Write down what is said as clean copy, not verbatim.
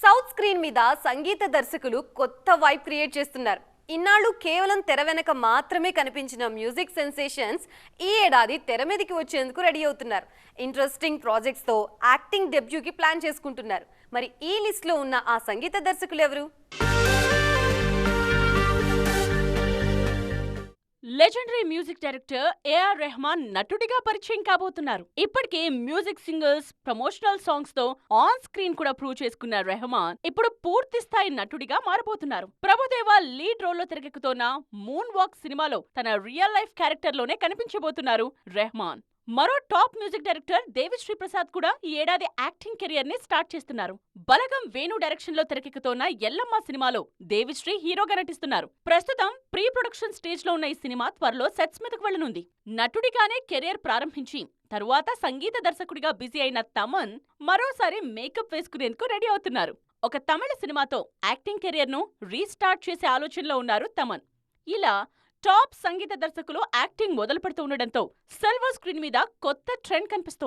South screen మీద సంగీత దర్శకులు కొత్త వైబ్ క్రియేట్ చేస్తున్నారు. ఇన్నాళ్ళు కేవలం తెర వెనక మాత్రమే కనిపించిన మ్యూజిక్ సెన్సేషన్స్ ఈ ఏడాది తెర మీదకి వచ్చేందుకు రెడీ అవుతున్నారు. ఇంట్రెస్టింగ్ ప్రాజెక్ట్స్ తో యాక్టింగ్ డెబ్యూకి ప్లాన్ చేసుకుంటున్నారు. మరి ఈ లిస్ట్ లో ఉన్న ఆ సంగీత దర్శకులు ఎవరు? Legendary music director AR Rahman నటుడిగా పరిచయం కాబోతున్నారు. ఇప్పటికే మ్యూజిక్ సింగర్స్, ప్రమోషనల్ సాంగ్స్ తో ఆన్ స్క్రీన్ కూడా ప్రూవ్ చేసుకున్న రెహమాన్ ఇప్పుడు పూర్తి స్థాయి నటుడిగా మారబోతున్నారు. ప్రభుదేవా లీడ్ రోల్లో తెరకెక్కుతోన్న మూన్ వాక్ సినిమాలో తన రియల్ లైఫ్ క్యారెక్టర్ లోనే కనిపించబోతున్నారు రెహమాన్. మరో top music director Devi Sri Prasad కూడా ఈ ఏడాది యాక్టింగ్ కెరియర్ ని స్టార్ట్ చేస్తున్నారు. బలగం వేణు డైరెక్షన్ లో తెరకెక్కుతోన్న ఎల్లమ్మ సినిమాలో దేవిశ్రీ హీరోగా నటిస్తున్నారు. ప్రస్తుతం ప్రీ ప్రొడక్షన్ స్టేజ్ లో ఉన్న ఈ సినిమా త్వరలో సెట్స్ మీదకు వెళ్లనుంది. నటుడిగానే కెరియర్ ప్రారంభించి తరువాత సంగీత దర్శకుడిగా బిజీ అయిన తమన్ మరోసారి మేకప్ వేసుకునేందుకు రెడీ అవుతున్నారు. ఒక తమిళ సినిమాతో యాక్టింగ్ కెరియర్ ను రీస్టార్ట్ చేసే ఆలోచనలో ఉన్నారు తమన్. ఇలా టాప్ సంగీత దర్శకులు యాక్టింగ్ మొదలు పెడుతూ ఉండడంతో సిల్వర్ స్క్రీన్ మీద కొత్త ట్రెండ్ కనిపిస్తోంది.